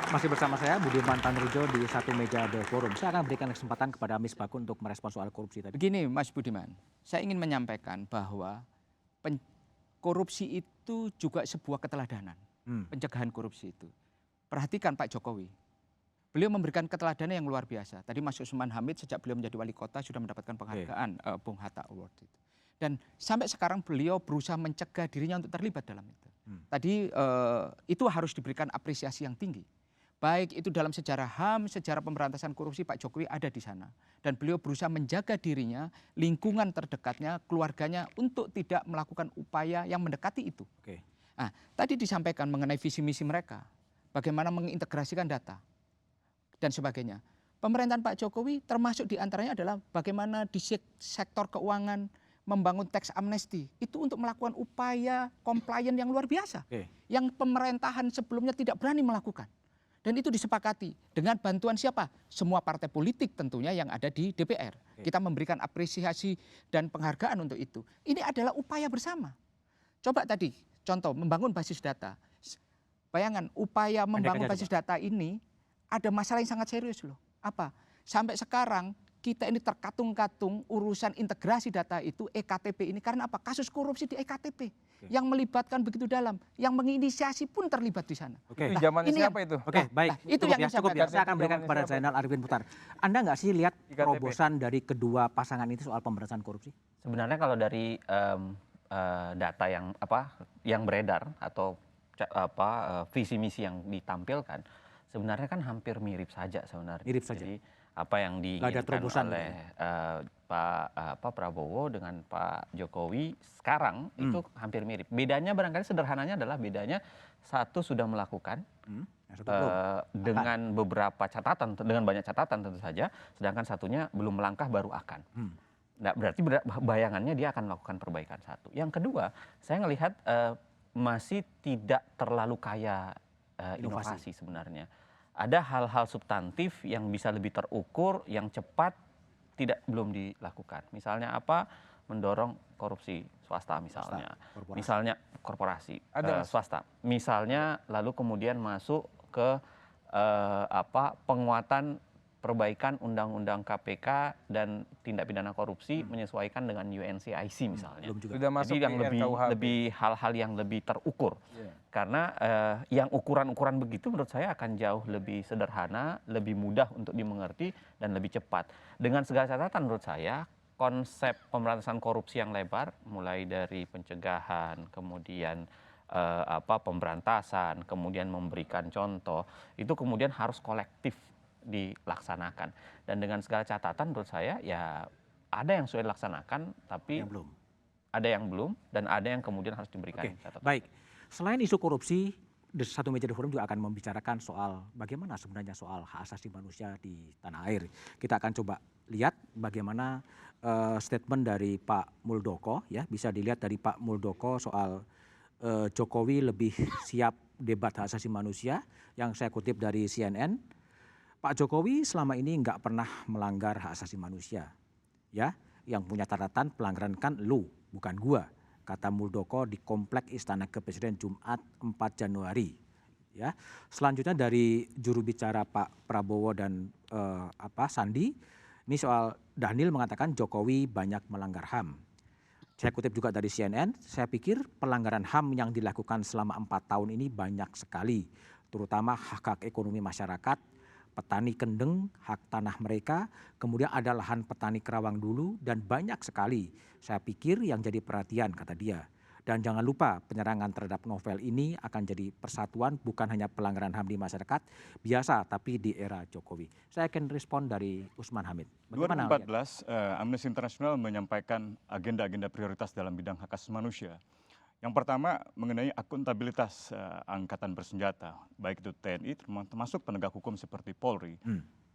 Masih bersama saya Budiman Tanrujo di Satu Meja The Forum. Saya akan berikan kesempatan kepada Miss Bakun untuk merespon soal korupsi tadi. Begini Mas Budiman, saya ingin menyampaikan bahwa korupsi itu juga sebuah keteladanan, pencegahan korupsi itu. Perhatikan Pak Jokowi, beliau memberikan keteladanan yang luar biasa. Tadi Mas Usman Hamid sejak beliau menjadi wali kota sudah mendapatkan penghargaan Bung Hatta Award itu. Dan sampai sekarang beliau berusaha mencegah dirinya untuk terlibat dalam itu. Tadi itu harus diberikan apresiasi yang tinggi. Baik itu dalam sejarah HAM, sejarah pemberantasan korupsi Pak Jokowi ada di sana. Dan beliau berusaha menjaga dirinya, lingkungan terdekatnya, keluarganya untuk tidak melakukan upaya yang mendekati itu. Nah, tadi disampaikan mengenai visi misi mereka, bagaimana mengintegrasikan data dan sebagainya. Pemerintahan Pak Jokowi termasuk diantaranya adalah bagaimana di sektor keuangan membangun tax amnesty. Itu untuk melakukan upaya compliance yang luar biasa. Yang pemerintahan sebelumnya tidak berani melakukan. Dan itu disepakati dengan bantuan siapa? Semua partai politik tentunya yang ada di DPR. Kita memberikan apresiasi dan penghargaan untuk itu. Ini adalah upaya bersama. Coba tadi contoh membangun basis data. Bayangan upaya membangun basis data ini ada masalah yang sangat serius loh. Apa? Sampai sekarang kita ini terkatung-katung urusan integrasi data itu EKTP ini karena apa? Kasus korupsi di EKTP yang melibatkan begitu dalam, yang menginisiasi pun terlibat di sana. Itu zamannya siapa itu? Baik. Itu cukup yang cukup ya. Saya akan berikan kepada Zainal Arifin Putar. Anda nggak sih lihat terobosan dari kedua pasangan itu soal pemberantasan korupsi? Sebenarnya kalau dari data yang beredar atau visi misi yang ditampilkan, sebenarnya kan hampir mirip saja sebenarnya. Mirip saja. Jadi apa yang diinginkan oleh Pak Prabowo dengan Pak Jokowi sekarang itu hampir mirip. Bedanya barangkali sederhananya adalah bedanya satu sudah melakukan dengan beberapa catatan, dengan banyak catatan tentu saja, sedangkan satunya belum melangkah baru akan. Nah, berarti bayangannya dia akan melakukan perbaikan satu. Yang kedua, saya melihat masih tidak terlalu kaya inovasi sebenarnya. Ada hal-hal substantif yang bisa lebih terukur, yang cepat belum dilakukan. Misalnya apa? Mendorong korupsi swasta misalnya. Misalnya korporasi swasta. Misalnya lalu kemudian masuk ke penguatan perbaikan undang-undang KPK dan tindak pidana korupsi menyesuaikan dengan UNCIC misalnya. Jadi yang lebih hal-hal yang lebih terukur. Karena yang ukuran-ukuran begitu menurut saya akan jauh lebih sederhana, lebih mudah untuk dimengerti dan lebih cepat. Dengan segala catatan menurut saya konsep pemberantasan korupsi yang lebar mulai dari pencegahan, kemudian pemberantasan, kemudian memberikan contoh, itu kemudian harus kolektif dilaksanakan. Dan dengan segala catatan menurut saya ya ada yang sudah dilaksanakan tapi ada yang belum dan ada yang kemudian harus diberikan catatan. Baik, selain isu korupsi, Satu Meja The Forum juga akan membicarakan soal bagaimana sebenarnya soal hak asasi manusia di tanah air. Kita akan coba lihat bagaimana statement dari Pak Muldoko, ya bisa dilihat dari Pak Muldoko soal Jokowi lebih siap debat hak asasi manusia yang saya kutip dari CNN. Pak Jokowi selama ini nggak pernah melanggar hak asasi manusia, ya. Yang punya catatan pelanggaran kan lu, bukan gua, kata Muldoko di Komplek Istana Kepresiden Jumat 4 Januari. Ya. Selanjutnya dari juru bicara Pak Prabowo dan Sandi, ini soal Dhanil mengatakan Jokowi banyak melanggar HAM. Saya kutip juga dari CNN, saya pikir pelanggaran HAM yang dilakukan selama 4 tahun ini banyak sekali, terutama hak-hak ekonomi masyarakat, petani kendeng, hak tanah mereka, kemudian ada lahan petani Kerawang dulu dan banyak sekali. Saya pikir yang jadi perhatian kata dia. Dan jangan lupa penyerangan terhadap novel ini akan jadi persatuan bukan hanya pelanggaran HAM di masyarakat biasa tapi di era Jokowi. Saya akan respon dari Usman Hamid. Bagaimana 2014 Amnesty International menyampaikan agenda-agenda prioritas dalam bidang hak asasi manusia. Yang pertama mengenai akuntabilitas angkatan bersenjata, baik itu TNI termasuk penegak hukum seperti Polri.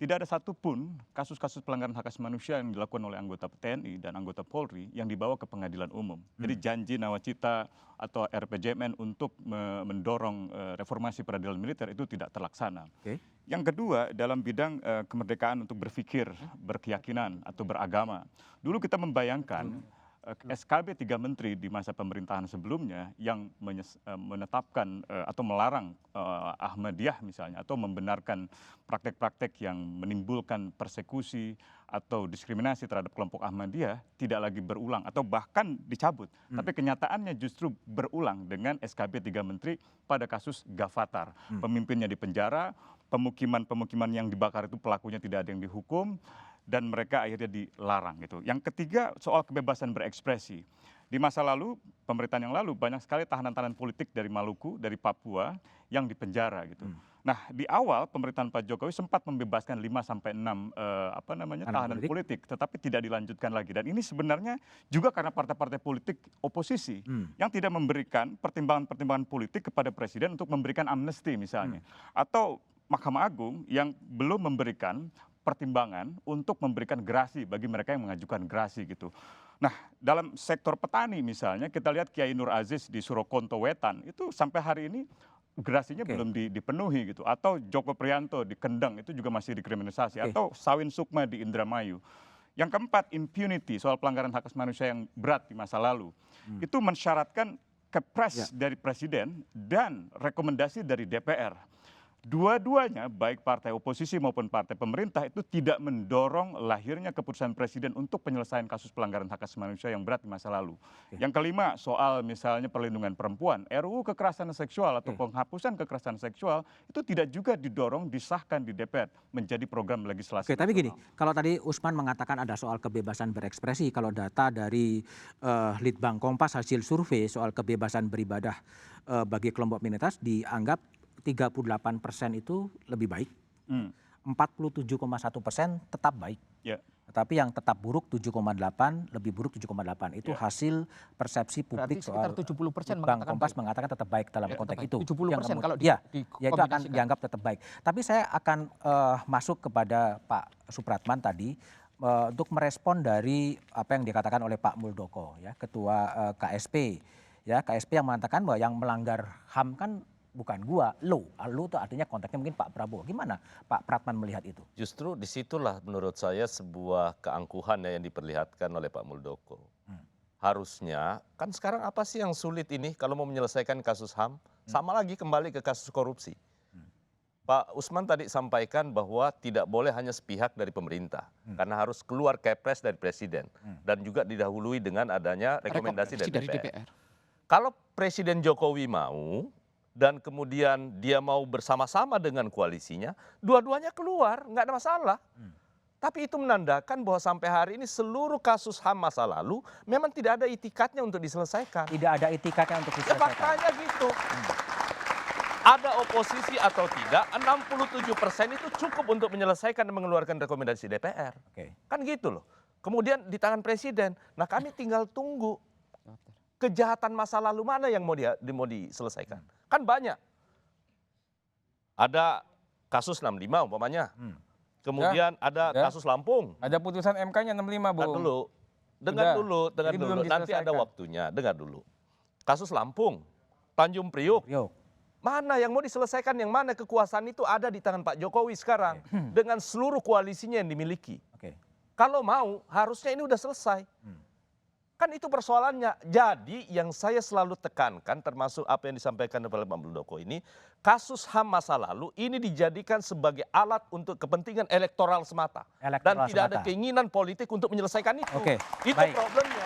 Tidak ada satupun kasus-kasus pelanggaran hak asasi manusia yang dilakukan oleh anggota TNI dan anggota Polri yang dibawa ke pengadilan umum. Jadi janji nawacita atau RPJMN untuk mendorong reformasi peradilan militer itu tidak terlaksana. Yang kedua dalam bidang kemerdekaan untuk berpikir, berkeyakinan atau beragama. Dulu kita membayangkan SKB 3 Menteri di masa pemerintahan sebelumnya yang menetapkan atau melarang Ahmadiyah misalnya, atau membenarkan praktek-praktek yang menimbulkan persekusi atau diskriminasi terhadap kelompok Ahmadiyah tidak lagi berulang atau bahkan dicabut. Tapi kenyataannya justru berulang dengan SKB 3 Menteri pada kasus Gavatar. Pemimpinnya dipenjara, pemukiman-pemukiman yang dibakar itu pelakunya tidak ada yang dihukum, dan mereka akhirnya dilarang gitu. Yang ketiga soal kebebasan berekspresi. Di masa lalu, pemerintahan yang lalu banyak sekali tahanan-tahanan politik dari Maluku, dari Papua yang dipenjara gitu. Nah, di awal pemerintahan Pak Jokowi sempat membebaskan 5 sampai 6 tahanan politik, tetapi tidak dilanjutkan lagi. Dan ini sebenarnya juga karena partai-partai politik oposisi yang tidak memberikan pertimbangan-pertimbangan politik kepada presiden untuk memberikan amnesti misalnya. Atau Mahkamah Agung yang belum memberikan pertimbangan untuk memberikan gerasi bagi mereka yang mengajukan gerasi gitu. Nah, dalam sektor petani misalnya kita lihat Kiai Nur Aziz di Surokonto Wetan itu sampai hari ini gerasinya belum dipenuhi gitu. Atau Joko Priyanto di Kendeng itu juga masih dikriminalisasi. Atau Sawin Sukma di Indramayu. Yang keempat, impunity, soal pelanggaran hak asasi manusia yang berat di masa lalu. Itu mensyaratkan kepres dari presiden dan rekomendasi dari DPR. Dua-duanya, baik partai oposisi maupun partai pemerintah, itu tidak mendorong lahirnya keputusan presiden untuk penyelesaian kasus pelanggaran hak asasi manusia yang berat di masa lalu. Yang kelima, soal misalnya perlindungan perempuan, RUU kekerasan seksual atau penghapusan kekerasan seksual, itu tidak juga didorong, disahkan di DPR menjadi program legislasi. Tapi gini, kalau tadi Usman mengatakan ada soal kebebasan berekspresi, kalau data dari Litbang Kompas hasil survei soal kebebasan beribadah bagi kelompok minoritas dianggap 38% itu lebih baik, 47,1% tetap baik. Tetapi yang tetap buruk 7,8, lebih buruk 7,8. Itu hasil persepsi publik soal 70% Bank Kompas mengatakan tetap baik dalam konteks itu. 70% kalau ya itu akan dianggap tetap baik. Tapi saya akan masuk kepada Pak Supratman tadi untuk merespon dari apa yang dikatakan oleh Pak Muldoko, ya, Ketua KSP. Ya, KSP yang mengatakan bahwa yang melanggar HAM kan bukan gua, lo itu artinya konteksnya mungkin Pak Prabowo. Gimana Pak Pratman melihat itu? Justru disitulah menurut saya sebuah keangkuhan yang diperlihatkan oleh Pak Muldoko. Harusnya, kan sekarang apa sih yang sulit ini kalau mau menyelesaikan kasus HAM? Sama lagi kembali ke kasus korupsi. Pak Usman tadi sampaikan bahwa tidak boleh hanya sepihak dari pemerintah. Karena harus keluar kepres dari presiden. Dan juga didahului dengan adanya rekomendasi dari DPR. Kalau Presiden Jokowi mau, dan kemudian dia mau bersama-sama dengan koalisinya, dua-duanya keluar, nggak ada masalah. Tapi itu menandakan bahwa sampai hari ini seluruh kasus HAM masa lalu memang tidak ada itikatnya untuk diselesaikan. Tidak ada itikatnya untuk diselesaikan. Ya faktanya gitu. Ada oposisi atau tidak, 67% itu cukup untuk menyelesaikan dan mengeluarkan rekomendasi DPR. Kan gitu loh. Kemudian di tangan presiden, nah kami tinggal tunggu kejahatan masa lalu mana yang mau diselesaikan. Kan banyak. Ada kasus 65 umpamanya. Kemudian ada kasus Lampung. Ada putusan MK-nya 65, Bu. Dengar dulu. Nanti ada waktunya, dengar dulu. Kasus Lampung, Tanjung Priuk. Mana yang mau diselesaikan, yang mana kekuasaan itu ada di tangan Pak Jokowi sekarang. Dengan seluruh koalisinya yang dimiliki. Kalau mau, harusnya ini udah selesai. Kan itu persoalannya. Jadi yang saya selalu tekankan termasuk apa yang disampaikan oleh Pak Muldoko ini, kasus HAM masa lalu ini dijadikan sebagai alat untuk kepentingan elektoral semata. Dan tidak ada keinginan politik untuk menyelesaikan itu. Itu problemnya.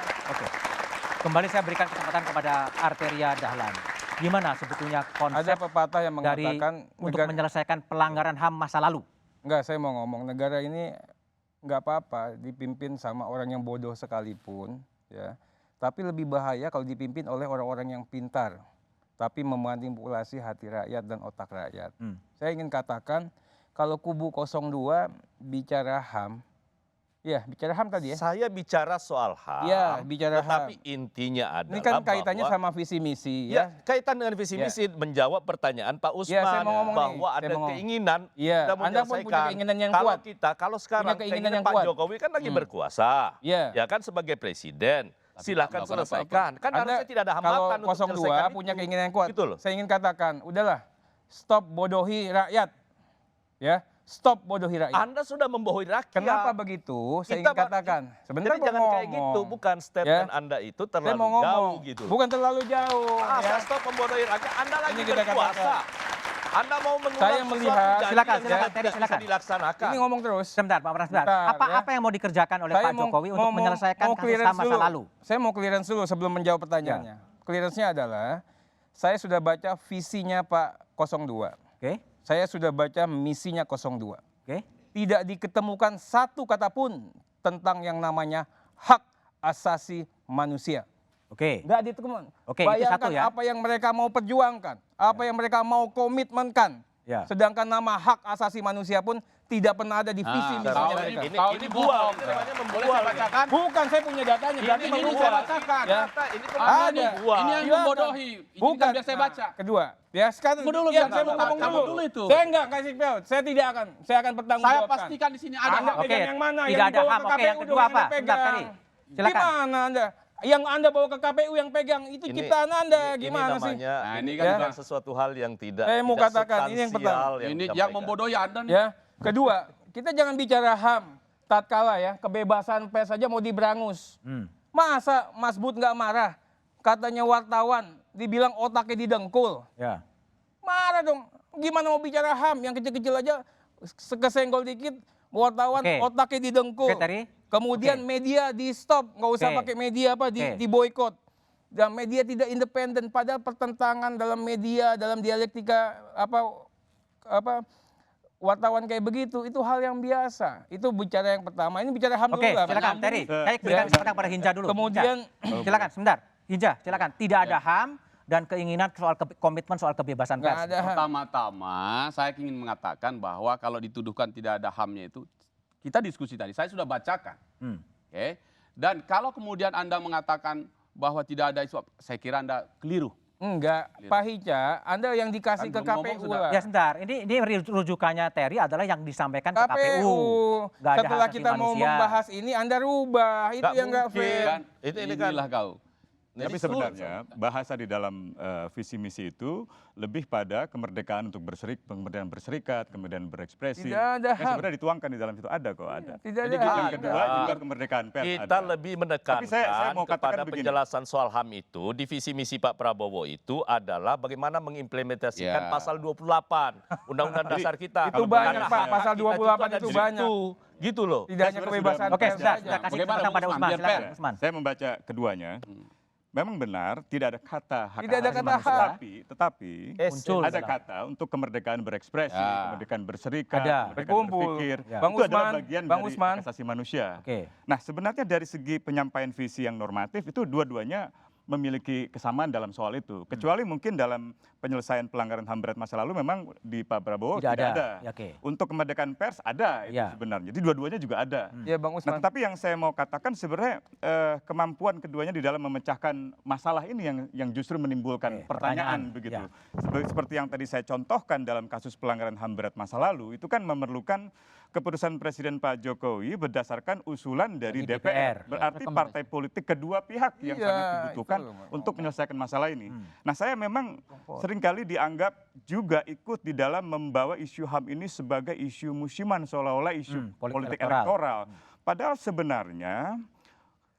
Kembali saya berikan kesempatan kepada Arteria Dahlan. Gimana sebetulnya konsep ada pepatah yang mengatakan untuk menyelesaikan pelanggaran HAM masa lalu? Enggak, saya mau ngomong negara ini enggak apa-apa dipimpin sama orang yang bodoh sekalipun. Ya, tapi lebih bahaya kalau dipimpin oleh orang-orang yang pintar, tapi memanipulasi hati rakyat dan otak rakyat. Saya ingin katakan, kalau kubu 02 bicara HAM, ya bicara HAM tadi ya. Saya bicara soal HAM, ya, bicara tetapi HAM. Intinya adalah ini kan kaitannya sama visi misi. Ya, kaitan dengan visi misi menjawab pertanyaan Pak Usman bahwa ada keinginan kita Anda pun punya keinginan yang kuat. Kalau sekarang keinginan Pak Jokowi kan lagi berkuasa, ya kan sebagai presiden, silakan selesaikan. Kan harusnya tidak ada hambatan untuk selesaikan. Kalau 02 punya keinginan yang kuat, gitu loh. Saya ingin katakan, udahlah, stop bodohi rakyat, ya, Stop bodohi rakyat. Anda sudah membohoi rakyat. Kenapa begitu? Saya Kita, ingin katakan. Sebentar Jadi jangan kayak gitu, bukan statement Anda itu Saya terlalu mau ngomong. jauh gitu. Bukan terlalu jauh. Masa stop membodohi rakyat, Anda lagi Ini kita berkuasa. katakan. Anda mau mengulang Saya sesuatu melihat- janji Silakan, yang silakan, tidak Terry, bisa silakan. dilaksanakan. Ini ngomong terus. Sebentar, Pak Pras, sebentar. Bentar, Apa, ya. apa yang mau dikerjakan oleh Saya Pak Jokowi untuk menyelesaikan kasus clearance HAM masa dulu. lalu? Saya mau clearance dulu sebelum menjawab pertanyaannya. Clearance-nya adalah, saya sudah baca visinya Pak 02. Oke, Saya sudah baca misinya 02. oke. Tidak diketemukan satu kata pun tentang yang namanya hak asasi manusia. Oke. Nggak ditemukan. Oke, itu Bayangkan satu ya. apa yang mereka mau perjuangkan, apa yang mereka mau komitmenkan. Ya. Sedangkan nama hak asasi manusia pun tidak pernah ada di visi misinya Kalau mereka. ini buang, ini namanya membuang. bacakan? Bukan, saya punya datanya. Berarti Ini membuang. saya bacakan. Ya. Ini Ada. membuang. Ini yang Silakan. membodohi. Ini Bukan. kan biar saya baca. Kedua, ya sekarang Tunggu dulu, ya, biar saya mau saya ngomong cabut dulu. dulu itu. Saya enggak kasih tahu. Saya tidak akan. Saya akan bertanggung Saya jawabkan. pastikan di sini ada Anda hak. Oke, pegang yang mana? tidak Yang ada dibawa HAM. ke Oke, yang KPU kedua dong, apa? Anda Sebentar, pegang. Terry. Silakan. Gimana Anda? Yang Anda bawa ke KPU yang pegang itu Ini- ciptaan Anda. Gimana ini sih? namanya, Nah, ini ini kan kan bukan sesuatu hal yang tidak Saya mau tidak katakan, ini yang pertama. substansial Ini yang disampaikan. membodohi Anda nih. Ya. Kedua, kita jangan bicara HAM tatkala ya kebebasan pers saja mau diberangus. Masa Mas Bud nggak marah? Katanya wartawan dibilang otaknya didengkul. Ya. Marah dong. Gimana mau bicara HAM yang kecil-kecil aja kesenggol dikit wartawan Oke. otaknya didengkul. Oke, Terry. Kemudian Oke. media di stop, nggak usah Oke. pakai media apa Oke. di boykot. Dan media tidak independen, padahal pertentangan dalam media, dalam dialektika apa wartawan kayak begitu itu hal yang biasa. Itu bicara yang pertama. Ini bicara HAM Oke, dulu lah. silakan Terry. Saya berikan kesempatan pada Hinja dulu. Kemudian Hinja. Silakan sebentar. Hinja, silakan. Tidak ada HAM dan keinginan soal komitmen soal kebebasan nggak pers. ada HAM. Pertama-tama saya ingin mengatakan bahwa kalau dituduhkan tidak ada HAM-nya itu, kita diskusi tadi, saya sudah bacakan. Oke. Dan kalau kemudian Anda mengatakan bahwa tidak ada isu, saya kira Anda keliru. Enggak, Pak Hica, Anda yang dikasih Kan ke belum ngomong KPU sudah. lah. Ya sebentar, ini rujukannya Terry adalah yang disampaikan ke KPU. KPU. Nggak ada Setelah hak asasi kita mau manusia. membahas ini, Anda rubah. Itu Nggak yang nggak mungkin. fair. Kan? Ini kan- Inilah kau. Tapi sebenarnya bahasa di dalam visi misi itu lebih pada kemerdekaan untuk kemerdekaan berserikat, kemudian berekspresi. Tidak ada Yang HAM. sebenarnya dituangkan di dalam situ ada kok ada. Tidak ada Jadi HAM. yang kedua juga kemerdekaan pers Kita ada. lebih menekankan Tapi saya mau katakan kepada begini. penjelasan soal HAM itu di visi misi Pak Prabowo itu adalah bagaimana mengimplementasikan Ya. pasal 28 Undang-Undang Dasar kita. Itu Kalau banyak, banyak, Pak. ya. Pasal Kita 28 ada itu di banyak. situ. Gitu loh. Tidak hanya sebenarnya kebebasan sudah- Oke, pers sudah saja. kasih Bagaimana, kesempatan pada Usman? Usman. Biar Silakan, fair. Usman. Saya membaca keduanya. Memang benar tidak ada kata hak Tidak ada asasi kata manusia, hak. tetapi Muncul ada dalam- kata untuk kemerdekaan berekspresi, Ya. kemerdekaan berserikat, Ada. kemerdekaan Berkumpul. berpikir. Ya. Bang Itu adalah Usman, bagian Bang dari Usman. hak asasi manusia. Oke. Nah, sebenarnya dari segi penyampaian visi yang normatif itu dua-duanya memiliki kesamaan dalam soal itu. Kecuali mungkin dalam penyelesaian pelanggaran HAM berat masa lalu memang di Pak Prabowo Tidak tidak, ada. ada. Ya, oke. Untuk kemerdekaan pers ada itu Ya. sebenarnya. Jadi dua-duanya juga ada. Ya, Bang Nah, Usman. tetapi yang saya mau katakan sebenarnya kemampuan keduanya di dalam memecahkan masalah ini yang justru menimbulkan Oke, pertanyaan pertanyaan, begitu. ya. Seperti yang tadi saya contohkan dalam kasus pelanggaran HAM berat masa lalu, itu kan memerlukan keputusan Presiden Pak Jokowi berdasarkan usulan dari Dari DPR. DPR. Berarti partai politik kedua pihak yang Iya, sangat dibutuhkan itu loh. untuk menyelesaikan masalah ini. Nah, saya memang seringkali dianggap juga ikut di dalam membawa isu HAM ini sebagai isu musiman, seolah-olah isu politik politik elektoral. Padahal sebenarnya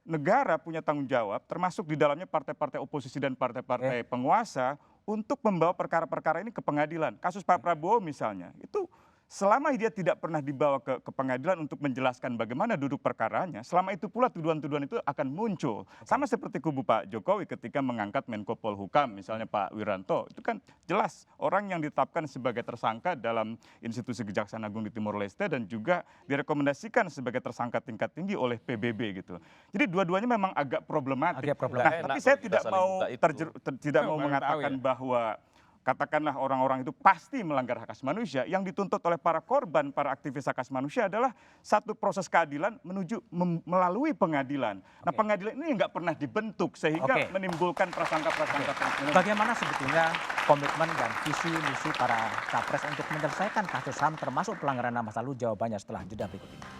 negara punya tanggung jawab, termasuk di dalamnya partai-partai oposisi dan partai-partai penguasa, untuk membawa perkara-perkara ini ke pengadilan. Kasus Pak Prabowo misalnya, itu selama dia tidak pernah dibawa ke pengadilan untuk menjelaskan bagaimana duduk perkaranya, selama itu pula tuduhan-tuduhan itu akan muncul. Sama seperti kubu Pak Jokowi ketika mengangkat Menko Polhukam, misalnya Pak Wiranto, itu kan jelas orang yang ditetapkan sebagai tersangka dalam institusi Kejaksaan Agung di Timor Leste dan juga direkomendasikan sebagai tersangka tingkat tinggi oleh PBB gitu. Jadi dua-duanya memang agak problematik. Agak problematik. Nah, tapi Enak saya kalau kita tidak saling mau buka itu. tidak mau Baru tahu mengatakan ya. bahwa katakanlah orang-orang itu pasti melanggar hak asasi manusia. Yang dituntut oleh para korban, para aktivis hak asasi manusia adalah satu proses keadilan menuju melalui pengadilan. Nah, pengadilan ini nggak pernah dibentuk sehingga Oke. menimbulkan prasangka-prasangka. Bagaimana sebetulnya komitmen dan visi misi para capres untuk menyelesaikan kasus HAM termasuk pelanggaran HAM masa lalu? Jawabannya setelah jeda berikut ini.